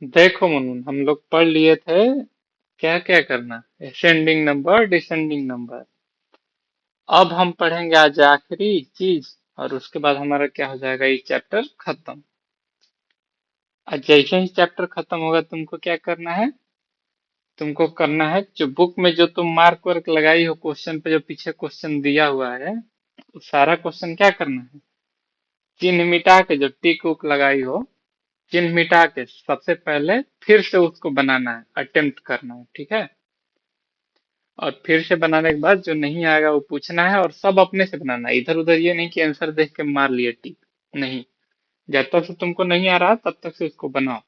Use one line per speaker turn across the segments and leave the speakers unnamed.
देखो मुनमुन, हम लोग पढ़ लिए थे क्या क्या करना, असेंडिंग नंबर डिसेंडिंग नंबर। अब हम पढ़ेंगे आज आखिरी चीज, और उसके बाद हमारा क्या हो जाएगा, ये चैप्टर खत्म। आज जैसे ही चैप्टर खत्म होगा तुमको क्या करना है, तुमको करना है जो बुक में जो तुम मार्क वर्क लगाई हो क्वेश्चन पे, जो पीछे क्वेश्चन दिया हुआ है, वो सारा क्वेश्चन क्या करना है, चिन्ह मिटा के जो टिक उक लगाई हो, चिन्ह मिटा के सबसे पहले फिर से उसको बनाना है, अटेम्प्ट करना है, ठीक है। और फिर से बनाने के बाद जो नहीं आएगा वो पूछना है, और सब अपने से बनाना है, इधर उधर ये नहीं कि आंसर देख के मार लिए टिक। नहीं, जब तक से तुमको नहीं आ रहा तब तक से उसको बनाओ।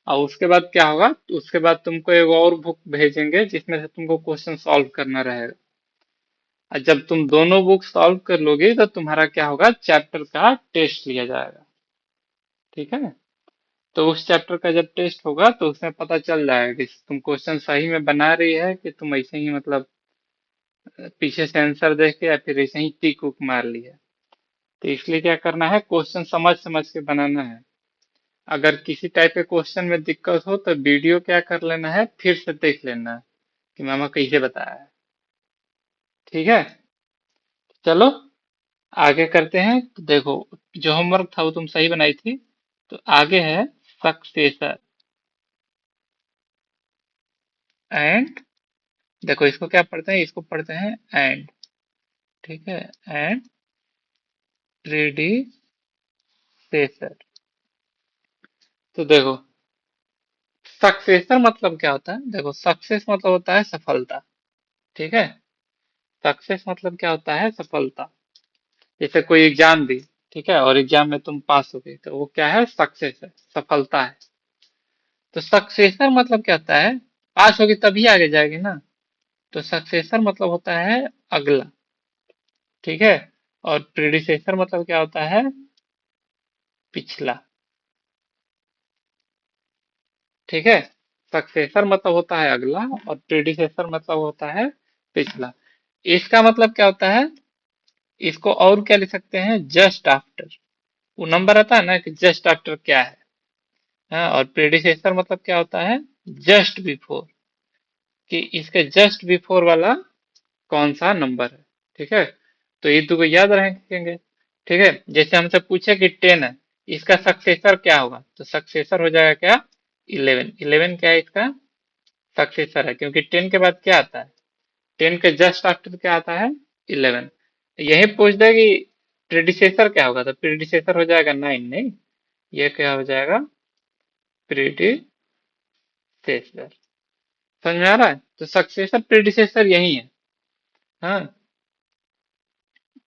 और उसके बाद क्या होगा, उसके बाद तुमको एक और बुक भेजेंगे जिसमें से तुमको क्वेश्चन सॉल्व करना रहेगा। और जब तुम दोनों बुक सॉल्व कर लोगे तो तुम्हारा क्या होगा, चैप्टर का टेस्ट लिया जाएगा, ठीक है। तो उस चैप्टर का जब टेस्ट होगा तो उसमें पता चल जाएगा कि तुम क्वेश्चन सही में बना रही है कि तुम ऐसे ही मतलब पीछे से आंसर देख के या फिर ऐसे ही टिक उक मार ली है। तो इसलिए क्या करना है, क्वेश्चन समझ समझ के बनाना है। अगर किसी टाइप के क्वेश्चन में दिक्कत हो तो वीडियो क्या कर लेना है, फिर से देख लेना है कि मामा कैसे बताया है, ठीक है। चलो आगे करते हैं। तो देखो, जो होमवर्क था वो तुम सही बनाई थी, तो आगे है सक्सेसर एंड, देखो इसको क्या पढ़ते हैं, इसको पढ़ते हैं एंड, ठीक है, एंड प्रीडिसेसर। तो देखो, सक्सेसर मतलब क्या होता है, देखो सक्सेस मतलब होता है सफलता, ठीक है। सक्सेस मतलब क्या होता है, सफलता। जैसे कोई एग्जाम दी, ठीक है, और एग्जाम में तुम पास हो गए तो वो क्या है, सक्सेस है, सफलता है। तो सक्सेसर मतलब क्या होता है, पास होगी तभी आगे जाएगी ना। तो सक्सेसर मतलब होता है अगला, ठीक है। और प्रीडिसेसर मतलब क्या होता है, पिछला, ठीक है। सक्सेसर मतलब होता है अगला, और प्रीडिसेसर मतलब होता है पिछला। इसका मतलब क्या होता है, इसको और क्या लिख सकते हैं, जस्ट आफ्टर। वो नंबर आता है ना कि जस्ट आफ्टर क्या है। हाँ, और प्रेडिसेसर मतलब क्या होता है, जस्ट बिफोर, कि इसके जस्ट बिफोर वाला कौन सा नंबर है, ठीक है। तो ये दो याद रखेंगे, ठीक है। जैसे हमसे पूछे कि 10 है, इसका सक्सेसर क्या होगा, तो सक्सेसर हो जाएगा क्या, 11। 11 क्या है इसका सक्सेसर है, क्योंकि 10 के बाद क्या आता है, 10 के जस्ट आफ्टर क्या आता है, 11। यही पूछ दे कि प्रेडिसेसर क्या होगा, तो प्रेडिसेसर हो जाएगा 9, नहीं, ये क्या हो जाएगा, प्रेडिसेसर। समझ में आ रहा है, तो सक्सेसर प्रेडिसेसर यही है। हाँ,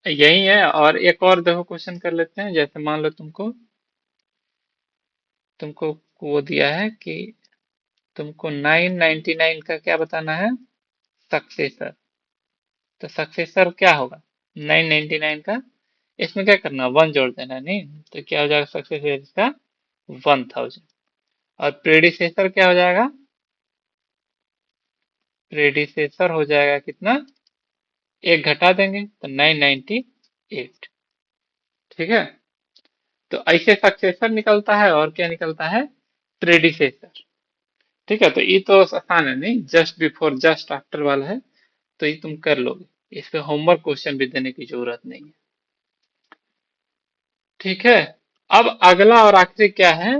यही है। और एक और देखो क्वेश्चन कर लेते हैं, जैसे मान लो तुमको तुमको वो दिया है कि तुमको 999 का क्या बताना है, सक्सेसर। तो सक्सेसर क्या होगा 999 का, इसमें क्या करना, वन जोड़ देना, नहीं तो क्या हो जाएगा सक्सेसर इसका, 1000। और प्रेडिसेसर क्या हो जाएगा, प्रेडिसेसर हो जाएगा कितना, एक घटा देंगे तो 998, ठीक है। तो ऐसे सक्सेसर निकलता है, और क्या निकलता है, प्रेडिसेसर, ठीक है। तो ये तो आसान है, नहीं जस्ट बिफोर जस्ट आफ्टर वाला है, तो ये तुम कर लोगे, इस पे होमवर्क क्वेश्चन भी देने की जरूरत नहीं है, ठीक है। अब अगला और आखिरी क्या है,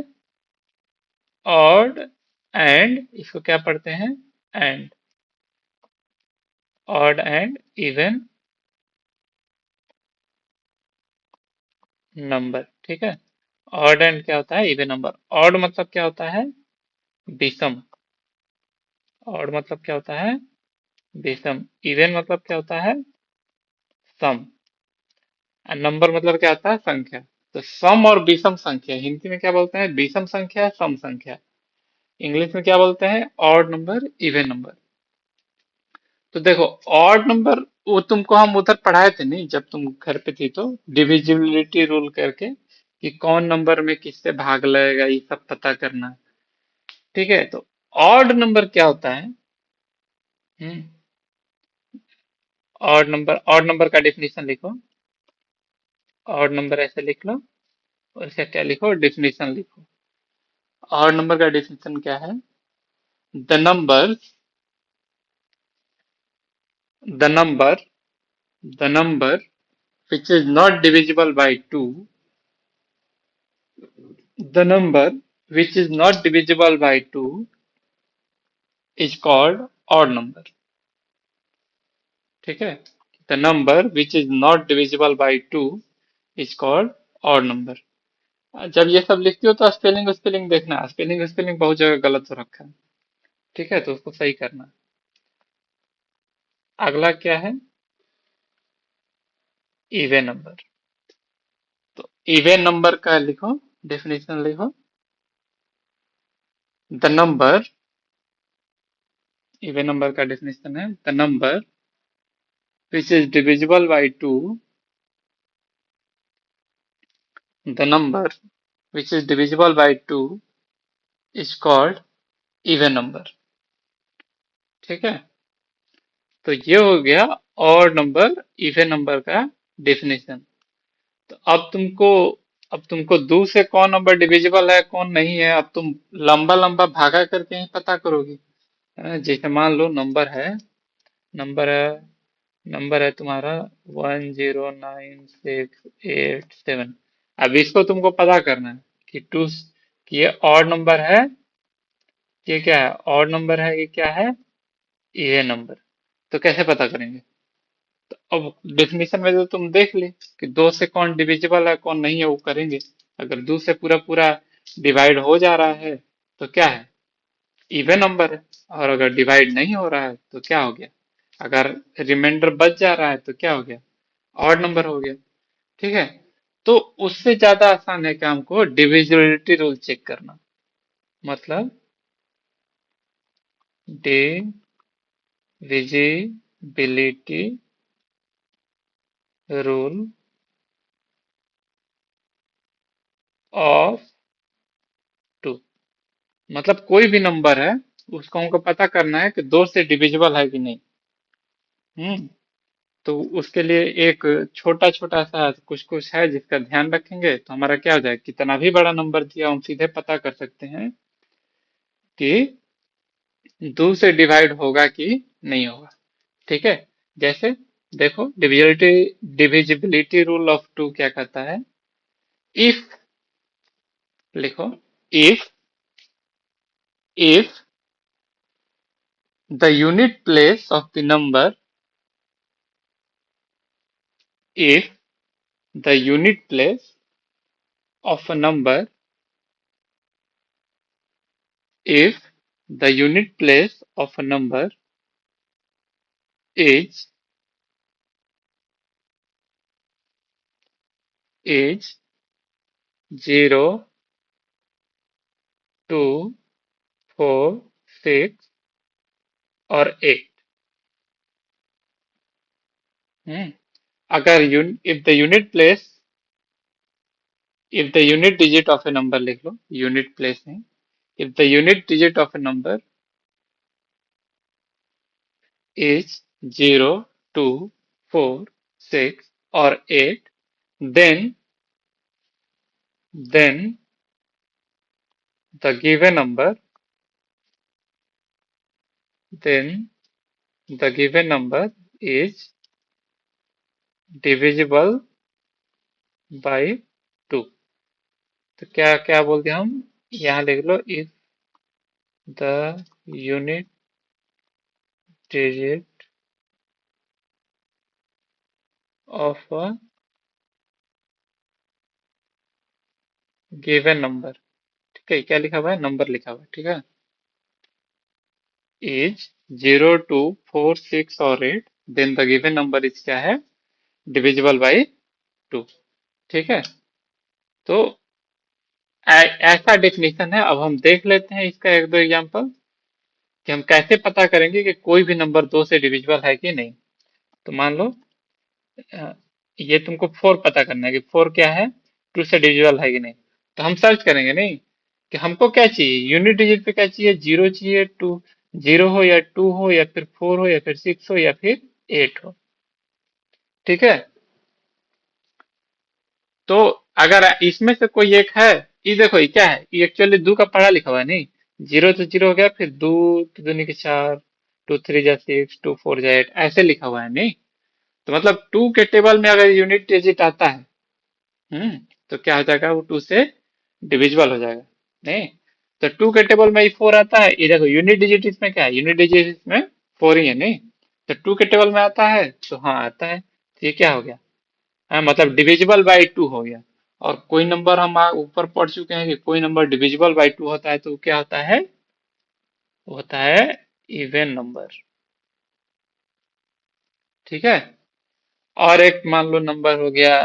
ऑड एंड, इसको क्या पढ़ते हैं, and, odd and even number, ठीक है। ऑड एंड क्या होता है, इवन नंबर। ऑड मतलब क्या होता है, विषम। ऑड मतलब क्या होता है, विषम। इवन मतलब क्या होता है, सम। नंबर मतलब क्या होता है, संख्या। तो सम और विषम संख्या हिंदी में क्या बोलते हैं, विषम संख्या, सम संख्या। इंग्लिश में क्या बोलते हैं, ऑड नंबर, इवन नंबर। तो देखो, ऑड नंबर वो तुमको हम उधर पढ़ाए थे, नहीं जब तुम घर पे थी, तो डिविजिबिलिटी रूल करके कि कौन नंबर में किससे भाग लगेगा, ये सब पता करना, ठीक है। तो ऑड नंबर क्या होता है, हम्म, ऑड नंबर का डेफिनेशन लिखो। ऑड नंबर ऐसे लिख लो, और इसका क्या लिखो, डेफिनेशन लिखो। ऑड नंबर का डेफिनेशन क्या है? The number the number the number which is not divisible by 2, the number which is not divisible by 2 is called odd number. ठीक है? The number which is not divisible by 2 is called odd number. जब ये सब लिखती हो तो spelling spelling देखना, spelling spelling बहुत जगह गलत हो रखा है। ठीक है, तो उसको सही करना। अगला क्या है? Even number. तो इवन नंबर का लिखो, डेफिनेशन लिखो। द नंबर, इवन नंबर का डेफिनेशन है the number which is divisible by 2, the number which is divisible by 2 is called even number। ठीक है, तो ये हो गया और नंबर इवन नंबर का डेफिनेशन। तो अब तुमको दो से कौन नंबर डिविजिबल है कौन नहीं है, अब तुम लंबा लंबा भागा करके ही पता करोगी। जैसे मान लो नंबर है नंबर है तुम्हारा 10968 7। अब इसको तुमको पता करना है कि टू कि ये ऑड नंबर है, ये क्या है, ऑड नंबर है, ये क्या है, ये नंबर। तो कैसे पता करेंगे? तो अब डेफिनेशन में तो तुम देख ली कि दो से कौन डिविजिबल है कौन नहीं है, वो करेंगे। अगर दो से पूरा पूरा डिवाइड हो जा रहा है तो क्या है, इवन नंबर है। और अगर डिवाइड नहीं हो रहा है तो क्या हो गया, अगर रिमाइंडर बच जा रहा है तो क्या हो गया, ऑड नंबर हो गया। ठीक है, तो उससे ज्यादा आसान है काम को डिविजिबिलिटी रूल चेक करना। मतलब डिविजिबिलिटी रूल ऑफ 2। मतलब कोई भी नंबर है उसको हमको पता करना है कि दो से डिविजिबल है कि नहीं। तो उसके लिए एक छोटा छोटा सा कुछ कुछ है जिसका ध्यान रखेंगे तो हमारा क्या हो जाएगा, कितना भी बड़ा नंबर दिया हम सीधे पता कर सकते हैं कि दो से डिवाइड होगा कि नहीं होगा। ठीक है, जैसे देखो डिविजिबिलिटी रूल ऑफ 2 क्या कहता है, इफ, लिखो, if if the unit place of the number, if the unit place of a number, if the unit place of a number is 0, 2, 4, 6 और 8। अगर if the unit place, if the unit digit of a number, लिख लो, unit place नहीं, if the unit digit of a number is 0, 2, 4, 6 or 8, then then the given number then the given number is divisible by 2। तो क्या क्या बोलते हैं हम, यहाँ लिख लो, if the unit digit of a given number, ठीक है, क्या लिखा हुआ है, नंबर लिखा हुआ है, ठीक है, इज 0, 2, 4, 6 और 8, then the given number is क्या है, डिविजिबल बाई 2। ठीक है, तो ऐसा डेफिनेशन है। अब हम देख लेते हैं इसका एक दो एग्जांपल कि हम कैसे पता करेंगे कि कोई भी नंबर दो से डिविजिबल है कि नहीं। तो मान लो अ, ये तुमको 4 पता करना है कि 4 क्या है, 2 से डिविजिबल है कि नहीं। तो हम सर्च करेंगे नहीं कि हमको क्या चाहिए, यूनिट डिजिट पे क्या चाहिए, 0 चाहिए, 2 0 हो या 2 हो या फिर 4 हो या फिर 6 हो या फिर 8 हो। ठीक है, तो अगर इसमें से कोई एक है, ये देखो ये क्या है, ये एक्चुअली दो का पढ़ा लिखा हुआ है नहीं। जीरो तो जीरो हो गया, फिर दो तो दूनी के चार, टू थ्री जा सिक्स, टू फोर जा एट, ऐसे लिखा हुआ है नहीं। तो मतलब टू के टेबल में अगर यूनिट डिजिट आता है, हम्म, तो क्या हो जाएगा, वो टू से डिविजिबल हो जाएगा नहीं। तो टू के टेबल में ये फोर आता है, ये देखो यूनिट डिजिट इसमें क्या है, यूनिट डिजिट इसमें फोर ही है नहीं। तो टू के टेबल में आता है तो हाँ आता है, तो ये क्या हो गया, हाँ मतलब डिविजिबल बाई टू हो गया। और कोई नंबर हम ऊपर पढ़ चुके हैं कि कोई नंबर डिविजिबल बाई टू होता है तो वो क्या होता है, वो होता है इवन नंबर। ठीक है। और एक मान लो नंबर हो गया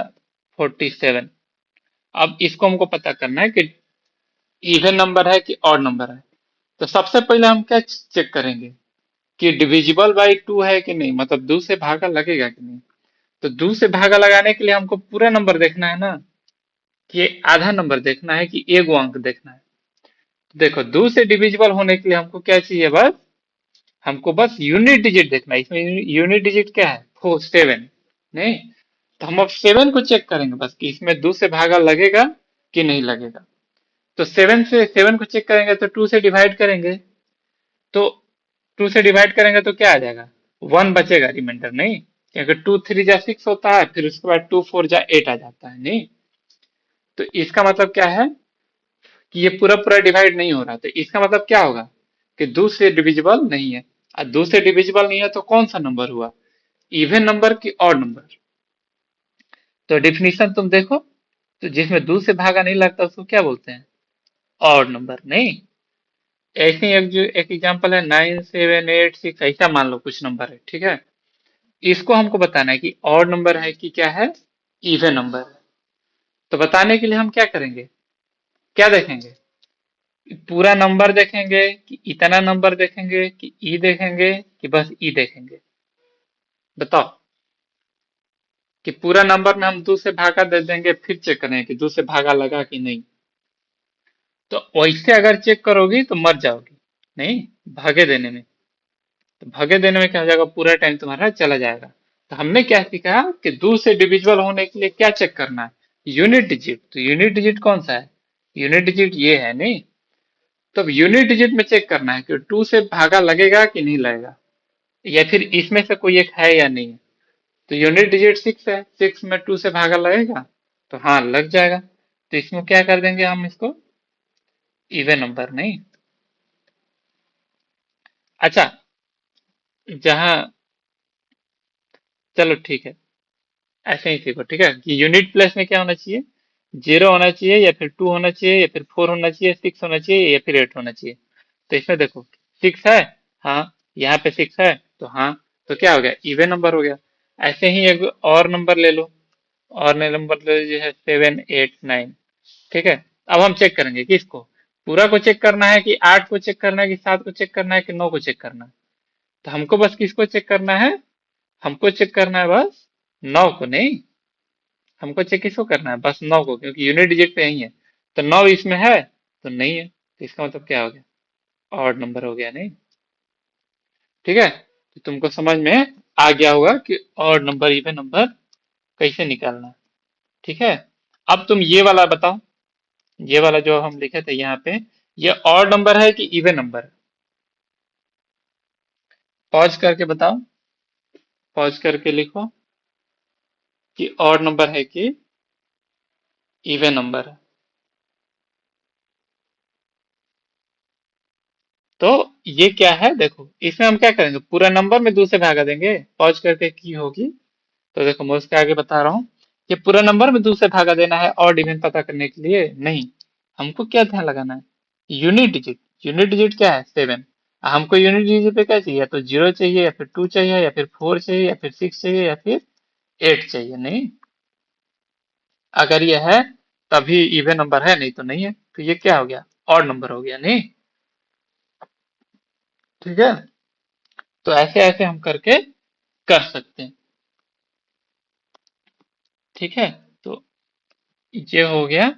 47। अब इसको हमको पता करना है कि इवन नंबर है कि ऑड नंबर है। तो सबसे पहले हम क्या चेक करेंगे कि डिविजिबल बाई टू है कि नहीं, मतलब दो से भागा लगेगा कि नहीं। तो दो से भागा लगाने के लिए हमको पूरा नंबर देखना है ना, कि ये आधा नंबर देखना है कि एक अंक देखना है। देखो दो से डिविजिबल होने के लिए हमको क्या चाहिए, बस हमको बस यूनिट डिजिट देखना है। इसमें यूनिट डिजिट क्या है, फोर, सेवन नहीं। तो हम अब सेवन को चेक करेंगे बस कि इसमें दो से भागा लगेगा कि नहीं लगेगा। तो सेवन को चेक करेंगे तो टू से डिवाइड करेंगे। तो टू से डिवाइड करेंगे तो क्या आ जाएगा, वन बचेगा रिमाइंडर नहीं। क्योंकि टू थ्री जा सिक्स होता है, फिर उसके बाद टू फोर जा एट आ जाता है नहीं। तो इसका मतलब क्या है कि ये पूरा पूरा डिवाइड नहीं हो रहा। तो इसका मतलब क्या होगा कि दो से डिविजिबल नहीं है। और दो से डिविजिबल नहीं है तो कौन सा नंबर हुआ, इवन नंबर की ऑड नंबर। तो डिफिनीशन तुम देखो, तो जिसमें दो से भागा नहीं लगता उसको क्या बोलते हैं, ऑड नंबर नहीं। ऐसे ही एक जो एक एग्जांपल है 9786, ऐसा मान लो कुछ नंबर है, ठीक है। इसको हमको बताना है कि ऑड नंबर है कि क्या है, इवन नंबर है। तो बताने के लिए हम क्या करेंगे, क्या देखेंगे, पूरा नंबर देखेंगे कि इतना नंबर देखेंगे कि ई देखेंगे कि बस ई देखेंगे, बताओ। कि पूरा नंबर में हम दो से भागा दे देंगे फिर चेक करें कि दो से भागा लगा कि नहीं। तो वैसे अगर चेक करोगी तो मर जाओगी नहीं, भागे देने में। तो भागे देने में क्या हो जाएगा, पूरा टाइम तुम्हारा चला जाएगा। तो हमने क्या सीखा कि दो से डिविजिबल होने के लिए क्या चेक करना है, यूनिट डिजिट। तो यूनिट डिजिट कौन सा है, यूनिट डिजिट ये है नहीं। तो अब यूनिट डिजिट में चेक करना है कि टू से भागा लगेगा कि नहीं लगेगा, या फिर इसमें से कोई एक है या नहीं है। तो यूनिट डिजिट सिक्स है, सिक्स में टू से भागा लगेगा, तो हाँ लग जाएगा। तो इसमें क्या कर देंगे हम इसको, इवन नंबर नहीं। अच्छा, जहाँ, चलो ठीक है, ऐसे ही सीखो ठीक है, कि यूनिट प्लेस में क्या होना चाहिए, जीरो होना चाहिए, या फिर टू होना चाहिए, या फिर फोर होना चाहिए, सिक्स होना चाहिए, या फिर एट होना चाहिए। तो इसमें देखो सिक्स है, हाँ यहाँ पे सिक्स है तो हाँ, तो क्या हो गया, इवन नंबर हो गया। ऐसे ही एक और नंबर ले लो, और नंबर ले लीजिए है सेवन एट नाइन। ठीक है। अब हम चेक करेंगे कि इसको पूरा को चेक करना है कि आठ को चेक करना है कि सात को चेक करना है कि नौ को चेक करना है। तो हमको बस किसको चेक करना है, हमको चेक करना है बस नौ को नहीं। हमको चेक किसको करना है, बस नौ को, क्योंकि यूनिट डिजिट पे यही है। तो नौ इसमें है तो नहीं है, तो इसका मतलब क्या हो गया, ऑड नंबर हो गया नहीं। ठीक है। तो तुमको समझ में आ गया होगा कि ऑड नंबर इवन नंबर कैसे निकालना है। ठीक है। अब तुम ये वाला बताओ, ये वाला जो हम लिखे थे यहाँ पे, ये ऑड नंबर है कि इवन नंबर है, पॉज करके बताओ, पॉज करके लिखो कि ऑड नंबर है कि इवन नंबर है। तो ये क्या है देखो, इसमें हम क्या करेंगे, पूरा नंबर में दो से भागा देंगे, पॉज करके की होगी। तो देखो मैं उसके आगे बता रहा हूँ कि पूरा नंबर में दो से भागा देना है और इवन पता करने के लिए नहीं। हमको क्या ध्यान लगाना है, यूनिट डिजिट। यूनिट डिजिट क्या है, सेवन। हमको यूनिट डिजिट पे क्या चाहिए, या तो जीरो चाहिए, या फिर टू चाहिए, या फिर फोर चाहिए, या फिर सिक्स चाहिए, या फिर एट चाहिए नहीं। अगर ये है तभी इवन नंबर है, नहीं तो नहीं है। तो ये क्या हो गया, ऑड नंबर हो गया नहीं। ठीक है। तो ऐसे ऐसे हम करके कर सकते हैं। ठीक है। तो ये हो गया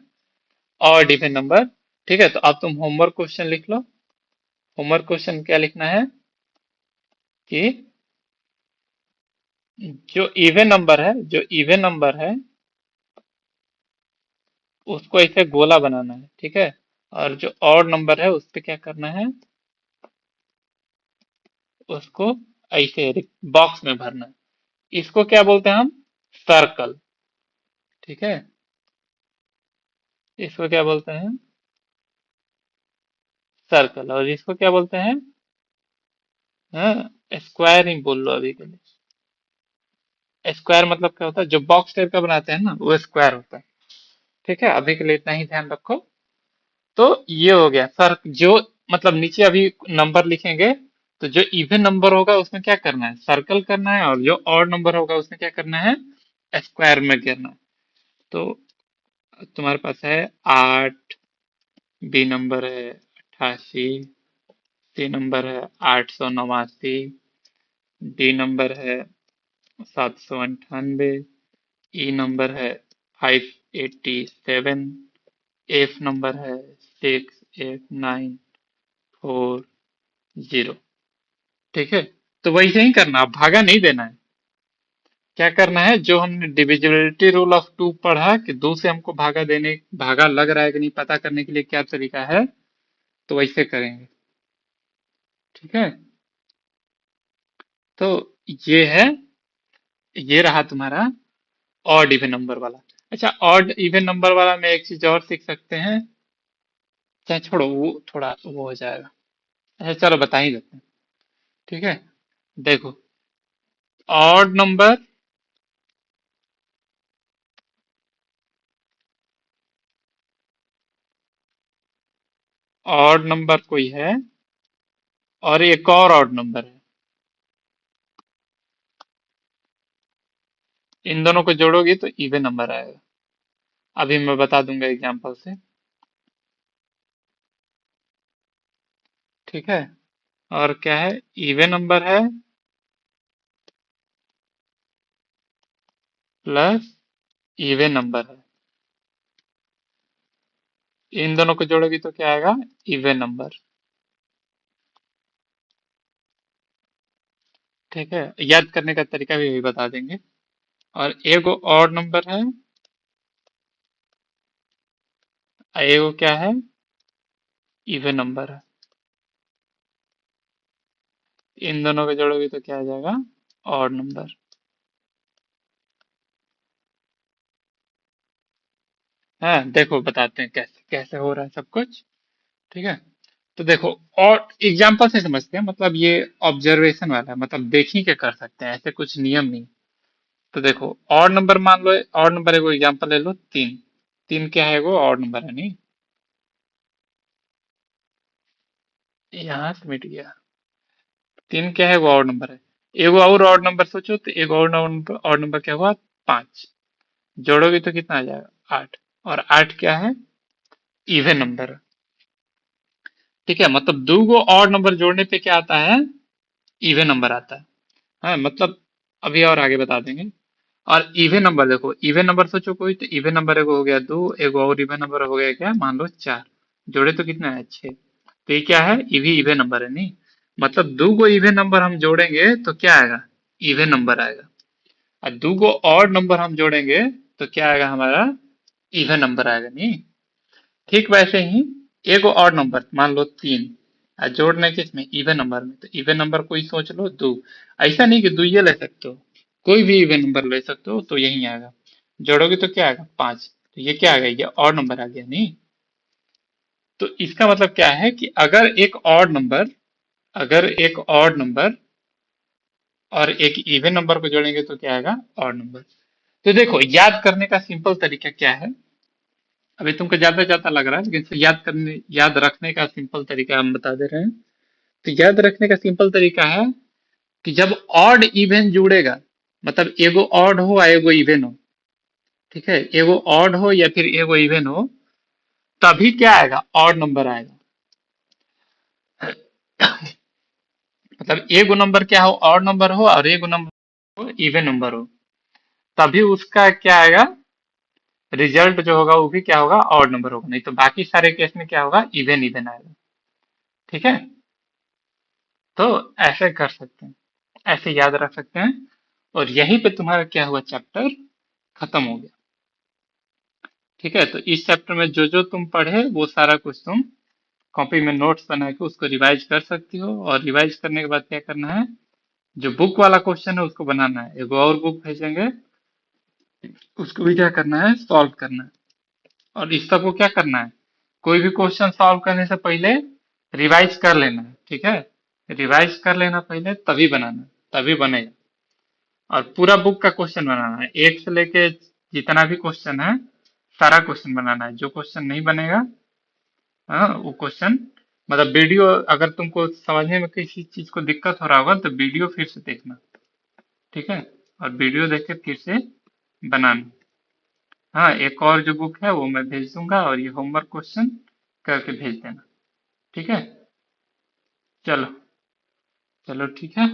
ऑड इवन नंबर। ठीक है। तो अब तुम होमवर्क क्वेश्चन लिख लो। होमवर्क क्वेश्चन क्या लिखना है कि जो इवन नंबर है, जो इवन नंबर है उसको ऐसे गोला बनाना है, ठीक है। और जो ऑड नंबर है उस पे क्या करना है, उसको ऐसे बॉक्स में भरना है। इसको क्या बोलते हैं हम, सर्कल, ठीक है। इसको क्या बोलते हैं, सर्कल। और इसको क्या बोलते हैं, हाँ, स्क्वायर ही बोल लो अभी के लिए। स्क्वायर मतलब क्या होता है, जो बॉक्स टाइप का बनाते हैं ना वो स्क्वायर होता है, ठीक है। अभी के लिए इतना ही ध्यान रखो। तो ये हो गया सर, जो मतलब नीचे अभी नंबर लिखेंगे, तो जो इवन नंबर होगा उसमें क्या करना है, सर्कल करना है, और जो ऑड नंबर होगा उसमें क्या करना है, स्क्वायर में करना है। तो तुम्हारे पास है 8, बी नंबर है 88, सी नंबर है 889, डी नंबर है 798, ई नंबर है 587, एफ नंबर है 68940, ठीक है। तो वैसे ही करना, अब भागा नहीं देना है। क्या करना है, जो हमने डिविजिबिलिटी रूल ऑफ टू पढ़ा कि दो से हमको भागा देने, भागा लग रहा है कि नहीं पता करने के लिए क्या तरीका है, तो वैसे करेंगे, ठीक है। तो ये है, ये रहा तुम्हारा ऑड इवन नंबर वाला। अच्छा, ऑड इवन नंबर वाला में एक चीज और सीख सकते हैं, चाहे छोड़ो वो थोड़ा वो हो जाएगा। अच्छा चलो बता ही देते हैं, ठीक है। देखो, ऑड नंबर, ऑड नंबर कोई है और एक और ऑड नंबर है, इन दोनों को जोड़ोगे तो इवन नंबर आएगा। अभी मैं बता दूंगा एग्जांपल से, ठीक है। और क्या है, इवन नंबर है प्लस इवन नंबर है, इन दोनों को जोड़ोगी तो क्या आएगा, इवन नंबर, ठीक है। याद करने का तरीका भी बता देंगे। और एगो ऑड नंबर है, एगो क्या है, इवन नंबर है, इन दोनों को जोड़ोगे तो क्या आ जाएगा, ऑड नंबर। हाँ देखो बताते हैं कैसे कैसे हो रहा है सब कुछ, ठीक है। तो देखो, और एग्जाम्पल से समझते हैं, मतलब ये ऑब्जर्वेशन वाला है, मतलब देख ही के कर सकते हैं, ऐसे कुछ नियम नहीं। तो देखो, ऑड नंबर मान लो, ऑड नंबर एगो एग्जाम्पल ले लो, 3। 3 क्या है, वो ऑड नंबर है नहीं, यहाँ से मिट गया। 3 क्या है, वो ऑड नंबर है। एगो और ऑड नंबर सोचो, तो एक और ऑड नंबर क्या हुआ, 5। जोड़ोगे तो कितना आ जाएगा, 8। और 8 क्या है, इवन नंबर है, ठीक है। मतलब दो गो ऑड नंबर जोड़ने पे क्या आता है, इवन नंबर आता है। हाँ मतलब अभी और आगे बता देंगे। और इवन नंबर देखो, इवन नंबर सोचो कोई, तो इवन नंबर एगो हो गया 2, एगो और इवन नंबर हो गया क्या, मान लो 4। जोड़े तो कितना है, 6। तो ये क्या है, ये भी इवन नंबर है नहीं। मतलब दो गो इवन नंबर हम जोड़ेंगे तो क्या आएगा, इवन नंबर आएगा। और दो गो ऑड नंबर हम जोड़ेंगे तो क्या आएगा हमारा, इवन नंबर आएगा नहीं। ठीक वैसे ही एगो ऑड नंबर मान लो 3, और जोड़ने के इसमें इवन नंबर में, तो इवन नंबर कोई सोच लो 2। ऐसा नहीं कि 2 ये ले सकते हो, कोई भी इवन नंबर ले सकते हो, तो यही आएगा। जोड़ोगे तो क्या आएगा, 5। तो ये क्या आ गया, ये ऑड नंबर आ गया नहीं। तो इसका मतलब क्या है कि अगर एक ऑड नंबर और एक इवन नंबर को जोड़ेंगे तो क्या आएगा, ऑड नंबर। तो देखो, याद करने का सिंपल तरीका क्या है, अभी तुमको ज्यादा ज्यादा लग रहा है, लेकिन इसे याद रखने का सिंपल तरीका हम बता दे रहे हैं। तो याद रखने का सिंपल तरीका है कि जब ऑड इवन जुड़ेगा, मतलब एगो ऑड हो या एगो इवन हो, ठीक है, एगो ऑड हो या फिर एगो इवन हो, तभी क्या आएगा, ऑड नंबर आएगा। मतलब एगो नंबर क्या हो, ऑड नंबर हो, और एगो नंबर हो इवन नंबर हो, तभी उसका क्या आएगा, रिजल्ट जो होगा वो भी क्या होगा, ऑड नंबर होगा। नहीं तो बाकी सारे केस में क्या होगा, इवन इवन आएगा, ठीक है। तो ऐसे कर सकते हैं, ऐसे याद रख सकते हैं। और यहीं पे तुम्हारा क्या हुआ, चैप्टर खत्म हो गया, ठीक है, तो इस चैप्टर में जो जो तुम पढ़े वो सारा कुछ तुम कॉपी में नोट्स बना के उसको रिवाइज कर सकती हो, और रिवाइज करने के बाद क्या करना है, जो बुक वाला क्वेश्चन है उसको बनाना है, एगो और बुक भेजेंगे, उसको भी क्या करना है, सॉल्व करना है। और इस सबको क्या करना है, कोई भी क्वेश्चन सॉल्व करने से पहले रिवाइज कर लेना है, ठीक है, रिवाइज कर लेना पहले, तभी बनाना, तभी बनेगा। और पूरा बुक का क्वेश्चन बनाना है, एक से लेके जितना भी क्वेश्चन है सारा क्वेश्चन बनाना है। जो क्वेश्चन नहीं बनेगा, हाँ, वो क्वेश्चन, मतलब वीडियो, अगर तुमको समझने में किसी चीज को दिक्कत हो रहा होगा तो वीडियो फिर से देखना, ठीक है, और वीडियो देख के फिर से बनाना। हाँ, एक और जो बुक है वो मैं भेज दूंगा, और ये होमवर्क क्वेश्चन करके भेज देना, ठीक है। चलो, चलो ठीक है।